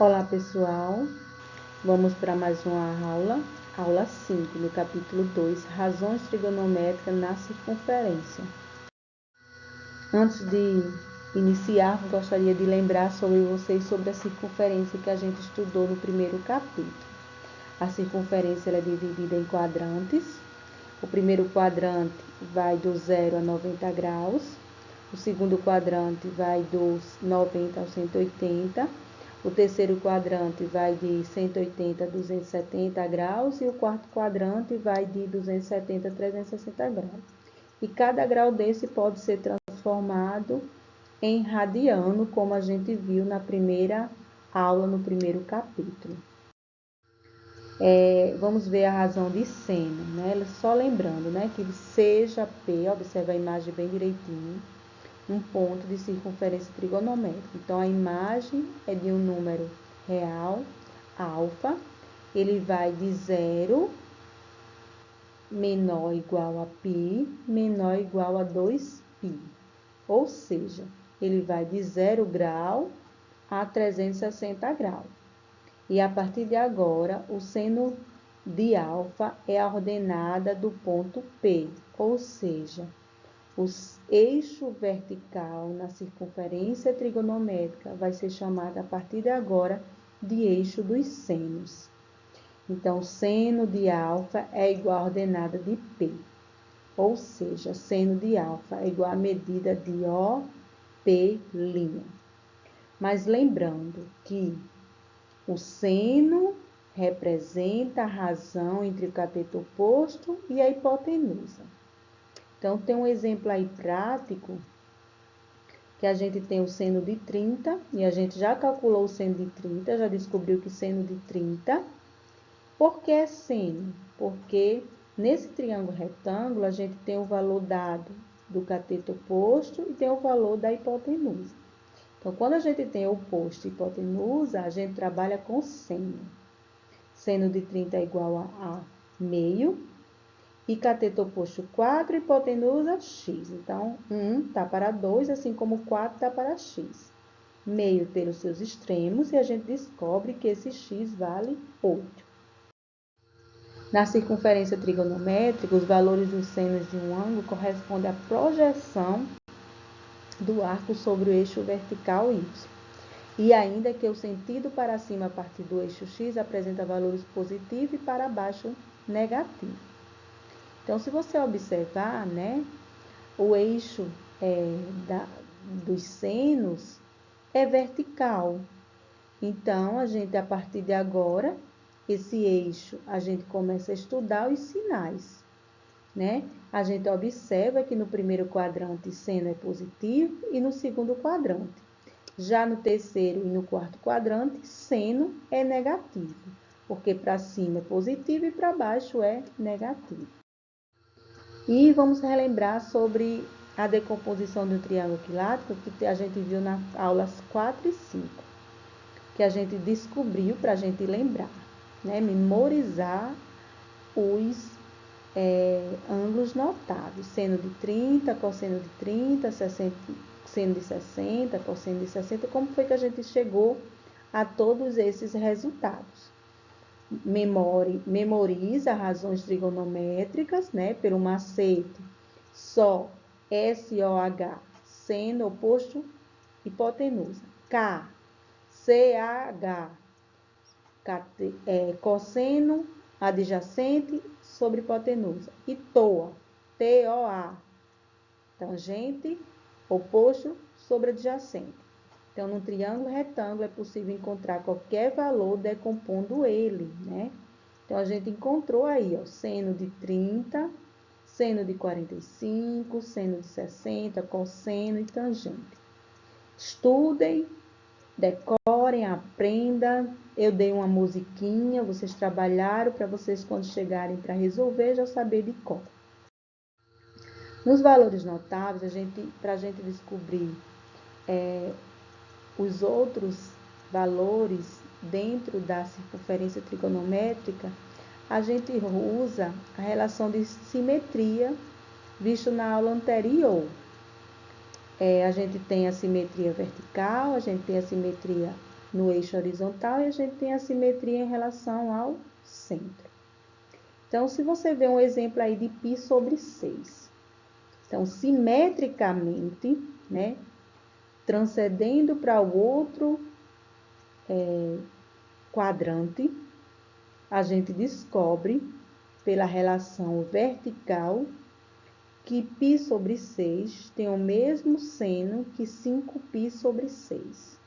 Olá pessoal, vamos para mais uma aula 5, no capítulo 2, razões trigonométricas na circunferência. Antes de iniciar, gostaria de lembrar sobre vocês sobre a circunferência que a gente estudou no primeiro capítulo. A circunferência é dividida em quadrantes. O primeiro quadrante vai do 0 a 90 graus, o segundo quadrante vai dos 90 ao 180, o terceiro quadrante vai de 180 a 270 graus e o quarto quadrante vai de 270 a 360 graus. E cada grau desse pode ser transformado em radiano, como a gente viu na primeira aula, no primeiro capítulo. Vamos ver a razão de seno, né? Só lembrando, né, que seja P, observa a imagem bem direitinho, um ponto de circunferência trigonométrica. Então, a imagem é de um número real, alfa, ele vai de 0 menor ou igual a π, menor ou igual a 2π. Ou seja, ele vai de 0 grau a 360 graus. E a partir de agora, o seno de alfa é a ordenada do ponto P, ou seja, o eixo vertical na circunferência trigonométrica vai ser chamado a partir de agora de eixo dos senos. Então, o seno de alfa é igual à ordenada de P, ou seja, seno de alfa é igual à medida de OP'. Mas lembrando que o seno representa a razão entre o cateto oposto e a hipotenusa. Então, tem um exemplo aí prático, que a gente tem o seno de 30, e a gente já calculou o seno de 30, já descobriu que seno de 30. Por que é seno? Porque nesse triângulo retângulo, a gente tem o valor dado do cateto oposto e tem o valor da hipotenusa. Então, quando a gente tem oposto e hipotenusa, a gente trabalha com seno. Seno de 30 é igual a meio, e cateto oposto 4, hipotenusa x. Então, 1 está para 2, assim como 4 está para x. Meio pelos seus extremos, e a gente descobre que esse x vale 8. Na circunferência trigonométrica, os valores dos senos de um ângulo correspondem à projeção do arco sobre o eixo vertical y. E ainda que o sentido para cima a partir do eixo x apresenta valores positivos e para baixo negativos. Então, se você observar, né, o eixo dos senos é vertical. Então, a partir de agora, esse eixo, a gente começa a estudar os sinais, né? A gente observa que no primeiro quadrante seno é positivo e no segundo quadrante. Já no terceiro e no quarto quadrante, seno é negativo, porque para cima é positivo e para baixo é negativo. E vamos relembrar sobre a decomposição do triângulo equilátero que a gente viu nas aulas 4 e 5, que a gente descobriu para a gente lembrar, né? Memorizar os ângulos notáveis, seno de 30, cosseno de 30, seno de 60, cosseno de 60, como foi que a gente chegou a todos esses resultados. Memoriza razões trigonométricas, né, pelo macete, só SOH, seno oposto, hipotenusa. K, CH, cosseno adjacente sobre hipotenusa. E TOA, TOA, tangente oposto sobre adjacente. Então, no triângulo retângulo é possível encontrar qualquer valor decompondo ele, né? Então, a gente encontrou aí, ó, seno de 30, seno de 45, seno de 60, cosseno e tangente. Estudem, decorem, aprendam. Eu dei uma musiquinha, vocês trabalharam para vocês, quando chegarem para resolver, já saber de cor. Nos valores notáveis, para a gente descobrir os outros valores dentro da circunferência trigonométrica, a gente usa a relação de simetria visto na aula anterior. A gente tem a simetria vertical, a gente tem a simetria no eixo horizontal e a gente tem a simetria em relação ao centro. Então, se você vê um exemplo aí de π sobre 6. Então, simetricamente, né, transcendendo para o outro quadrante, a gente descobre, pela relação vertical, que π sobre 6 tem o mesmo seno que 5π sobre 6.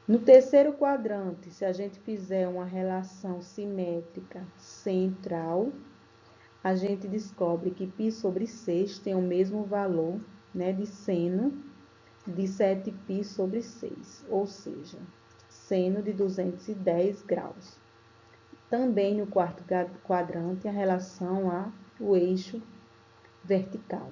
No terceiro quadrante, se a gente fizer uma relação simétrica central, a gente descobre que π sobre 6 tem o mesmo valor, né, de seno de 7π sobre 6, ou seja, seno de 210 graus. Também no quarto quadrante, a relação ao eixo vertical,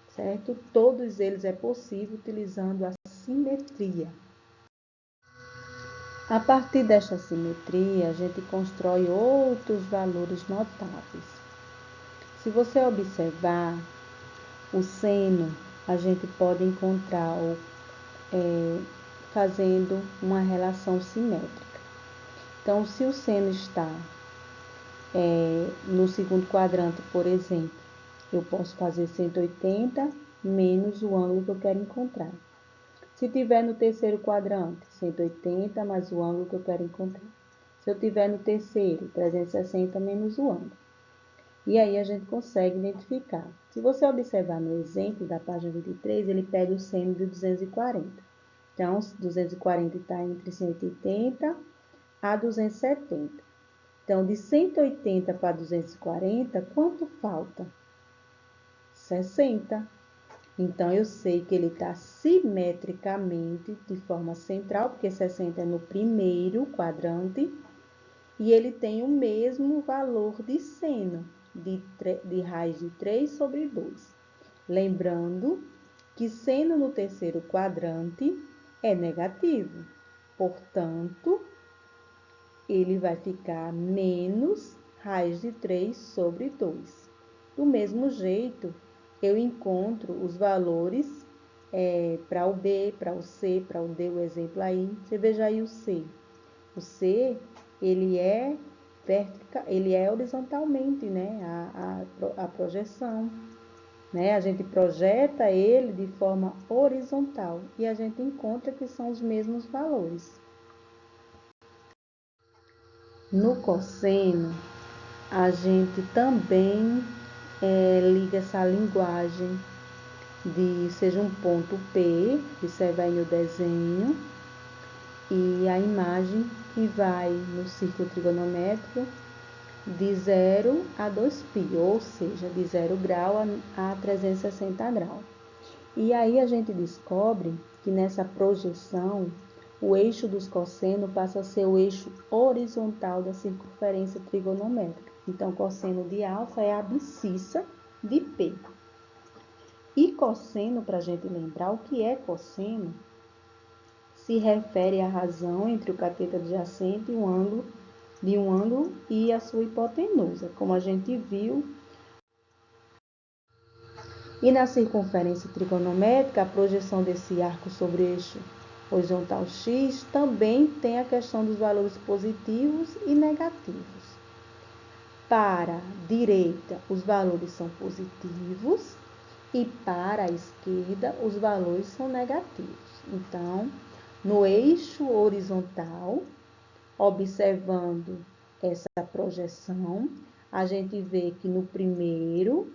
certo? Todos eles é possível utilizando a simetria. A partir desta simetria, a gente constrói outros valores notáveis. Se você observar, o seno a gente pode encontrar fazendo uma relação simétrica. Então, se o seno está no segundo quadrante, por exemplo, eu posso fazer 180 menos o ângulo que eu quero encontrar. Se tiver no terceiro quadrante, 180 mais o ângulo que eu quero encontrar. Se eu tiver no terceiro, 360 menos o ângulo. E aí a gente consegue identificar. Se você observar no exemplo da página 23, ele pega o seno de 240. Então, 240 está entre 180 a 270. Então, de 180 para 240, quanto falta? 60. Então, eu sei que ele está simetricamente de forma central, porque 60 é no primeiro quadrante, e ele tem o mesmo valor de seno, de raiz de 3 sobre 2. Lembrando que seno no terceiro quadrante é negativo, portanto, ele vai ficar menos raiz de 3 sobre 2. Do mesmo jeito, eu encontro os valores para o B, para o C, para o D, o exemplo aí. Você veja aí o C. O C, ele é horizontalmente, né? A projeção, né? A gente projeta ele de forma horizontal e a gente encontra que são os mesmos valores. No cosseno, a gente também liga essa linguagem seja um ponto P, observa aí no desenho, e a imagem que vai no círculo trigonométrico de 0 a 2π, ou seja, de 0 grau a 360 graus. E aí a gente descobre que nessa projeção, o eixo dos cossenos passa a ser o eixo horizontal da circunferência trigonométrica. Então, cosseno de alfa é a abscissa de P. E cosseno, para a gente lembrar, o que é cosseno? Se refere à razão entre o cateto adjacente de um ângulo e a sua hipotenusa, como a gente viu. E na circunferência trigonométrica, a projeção desse arco sobre o eixo horizontal X também tem a questão dos valores positivos e negativos. Para a direita, os valores são positivos e para a esquerda, os valores são negativos. Então, no eixo horizontal, observando essa projeção, a gente vê que no primeiro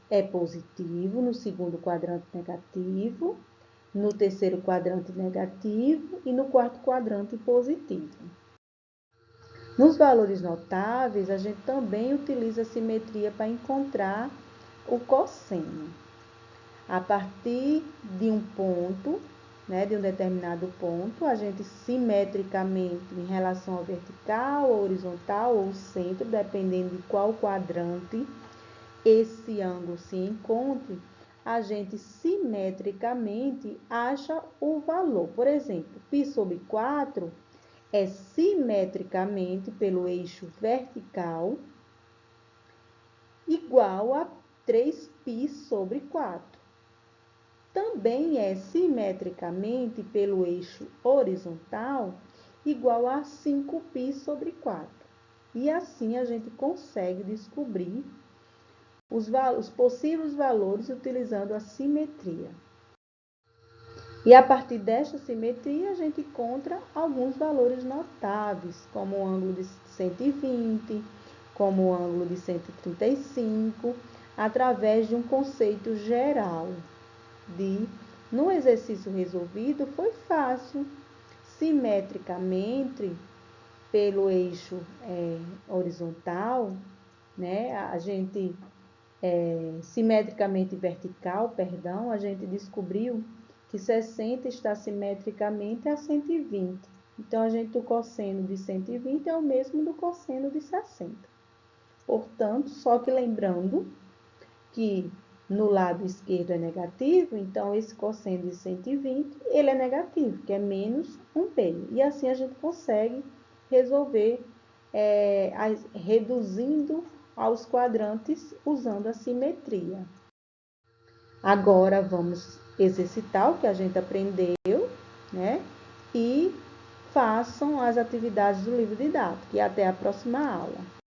é positivo, no segundo quadrante negativo, no terceiro quadrante negativo e no quarto quadrante positivo. Nos valores notáveis, a gente também utiliza a simetria para encontrar o cosseno. A partir de um ponto, né, de um determinado ponto, a gente simetricamente, em relação ao vertical, ao horizontal ou centro, dependendo de qual quadrante esse ângulo se encontre, a gente simetricamente acha o valor. Por exemplo, π sobre 4 é simetricamente pelo eixo vertical igual a 3π sobre 4. também é simetricamente pelo eixo horizontal igual a 5π sobre 4. E assim a gente consegue descobrir os possíveis valores utilizando a simetria. E a partir desta simetria, a gente encontra alguns valores notáveis, como o ângulo de 120, como o ângulo de 135, através de um conceito geral no exercício resolvido, foi fácil, simetricamente, pelo eixo horizontal, né, simetricamente vertical, perdão, a gente descobriu que 60 está simetricamente a 120. Então, o cosseno de 120 é o mesmo do cosseno de 60. Portanto, só que lembrando que no lado esquerdo é negativo, então esse cosseno de 120, ele é negativo, que é menos 1π. E assim a gente consegue resolver reduzindo aos quadrantes usando a simetria. Agora vamos exercitar o que a gente aprendeu, né? E façam as atividades do livro didático. E até a próxima aula.